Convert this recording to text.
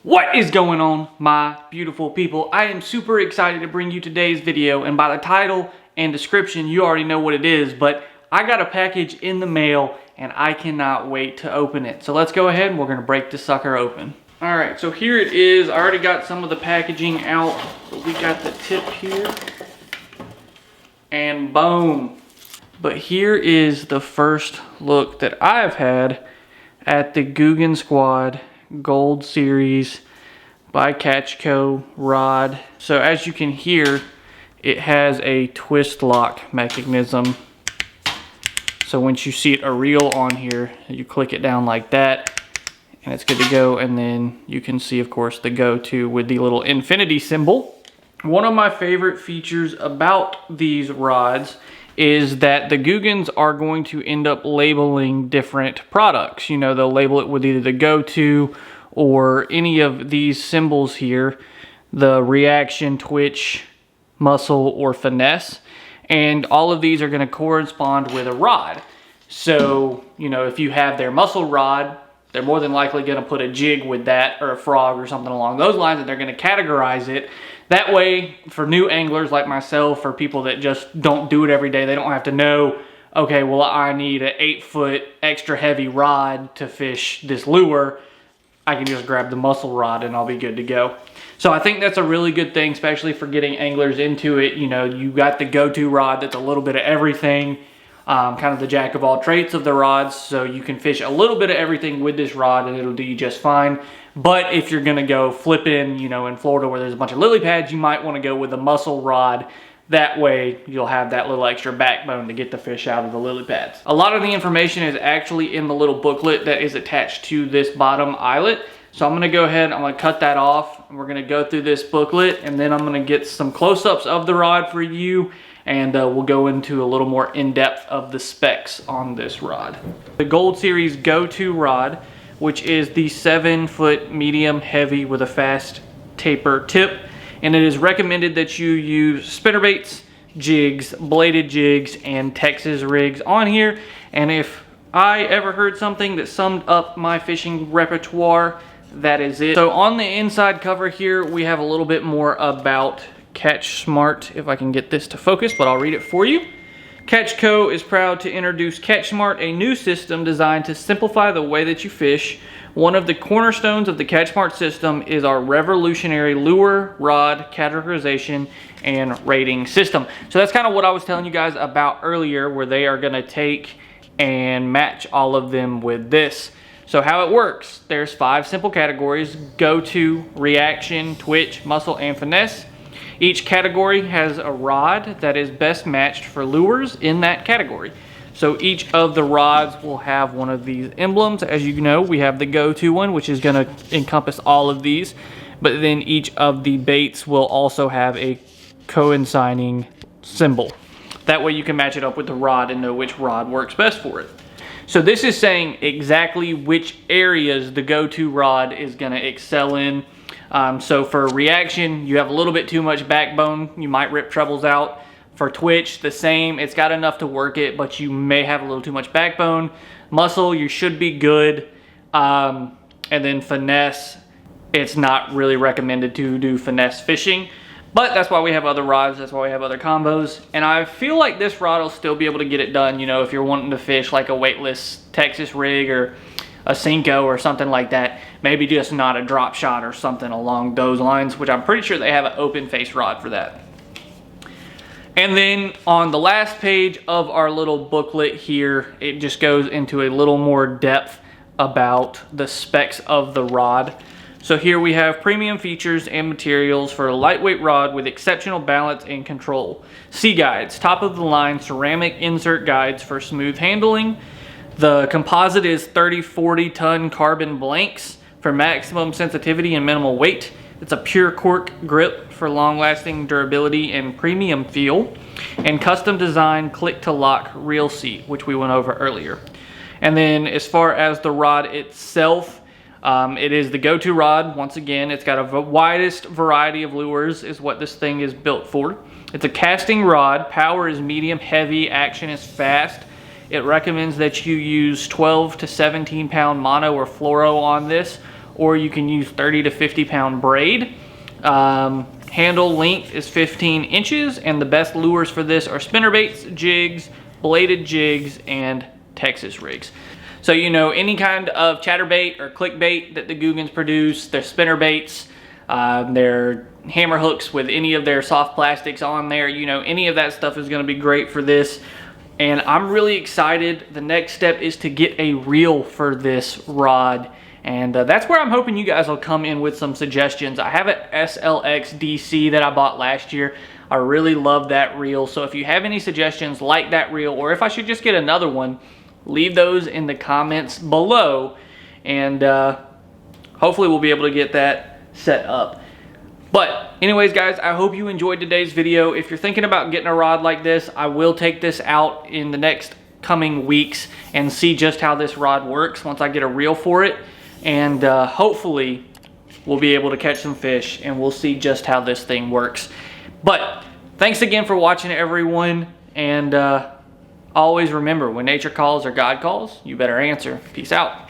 What is going on, my beautiful people? I am super excited to bring you today's video, and by the title and description you already know what it is, but I got a package in the mail and I cannot wait to open it. So let's go ahead and we're gonna break this sucker open. All right, so here it is. I already got some of the packaging out, but we got the tip here and boom. But here is the first look that I've had at the Googan Squad Gold Series by Catch Co rod. So as you can hear, it has a twist lock mechanism. So once you see it a reel on here, you click it down like that and it's good to go. And then you can see, of course, the go-to with the little infinity symbol. One of my favorite features about these rods is that the Googans are going to end up labeling different products. You know, they'll label it with either the go-to or any of these symbols here, the reaction, twitch, muscle, or finesse. And all of these are going to correspond with a rod. So, you know, if you have their muscle rod, they're more than likely going to put a jig with that or a frog or something along those lines, and they're going to categorize it. That way, for new anglers like myself, or people that just don't do it every day, they don't have to know, okay, well, I need an 8-foot extra heavy rod to fish this lure. I can just grab the muscle rod and I'll be good to go. So I think that's a really good thing, especially for getting anglers into it. You know, you got the go-to rod that's a little bit of everything, kind of the jack of all trades of the rods. So you can fish a little bit of everything with this rod and it'll do you just fine. But if you're gonna go flipping, you know, in Florida where there's a bunch of lily pads, you might wanna go with a muscle rod. That way you'll have that little extra backbone to get the fish out of the lily pads. A lot of the information is actually in the little booklet that is attached to this bottom eyelet. So I'm gonna go ahead, I'm gonna cut that off, and we're gonna go through this booklet, and then I'm gonna get some close-ups of the rod for you, and we'll go into a little more in-depth of the specs on this rod. The Gold Series Go-To rod, which is the 7-foot medium heavy with a fast taper tip, and it is recommended that you use spinnerbaits, jigs, bladed jigs, and Texas rigs on here. And if I ever heard something that summed up my fishing repertoire, that is it. So on the inside cover here, we have a little bit more about Catch Smart, if I can get this to focus, but I'll read it for you. Catch Co is proud to introduce Catch Smart, a new system designed to simplify the way that you fish. One of the cornerstones of the Catch Smart system is our revolutionary lure, rod, categorization, and rating system. So that's kind of what I was telling you guys about earlier, where they are going to take and match all of them with this. So how it works, there's 5 simple categories: go-to, reaction, twitch, muscle, and finesse. Each category has a rod that is best matched for lures in that category. So each of the rods will have one of these emblems. As you know, we have the go-to one, which is going to encompass all of these. But then each of the baits will also have a coinciding symbol. That way you can match it up with the rod and know which rod works best for it. So this is saying exactly which areas the go-to rod is going to excel in. So for reaction, you have a little bit too much backbone. You might rip trebles out. For twitch, the same. It's got enough to work it, but you may have a little too much backbone. Muscle, you should be good. And then finesse, it's not really recommended to do finesse fishing. But that's why we have other rods. That's why we have other combos. And I feel like this rod will still be able to get it done. You know, if you're wanting to fish like a weightless Texas rig or a Cinco or something like that. Maybe just not a drop shot or something along those lines, which I'm pretty sure they have an open face rod for that. And then on the last page of our little booklet here, it just goes into a little more depth about the specs of the rod. So here we have premium features and materials for a lightweight rod with exceptional balance and control. Sea guides, top of the line ceramic insert guides for smooth handling. The composite is 30-40 ton carbon blanks for maximum sensitivity and minimal weight. It's a pure cork grip for long-lasting durability and premium feel. And custom designed click-to-lock reel seat, which we went over earlier. And then as far as the rod itself, it is the go-to rod. Once again, it's got a widest variety of lures is what this thing is built for. It's a casting rod. Power is medium heavy. Action is fast. It recommends that you use 12 to 17 pound mono or fluoro on this, or you can use 30 to 50 pound braid. Handle length is 15 inches, and the best lures for this are spinnerbaits, jigs, bladed jigs, and Texas rigs. So, you know, any kind of chatterbait or clickbait that the Googans produce, their spinnerbaits, their hammer hooks with any of their soft plastics on there, you know, any of that stuff is going to be great for this. And I'm really excited. The next step is to get a reel for this rod. And that's where I'm hoping you guys will come in with some suggestions. I have an SLX DC that I bought last year. I really love that reel. So if you have any suggestions like that reel, or if I should just get another one, leave those in the comments below. And hopefully we'll be able to get that set up. But anyways, guys, I hope you enjoyed today's video. If you're thinking about getting a rod like this, I will take this out in the next coming weeks and see just how this rod works once I get a reel for it. And hopefully we'll be able to catch some fish, and we'll see just how this thing works. But thanks again for watching, everyone. And always remember, when nature calls or God calls, you better answer. Peace out.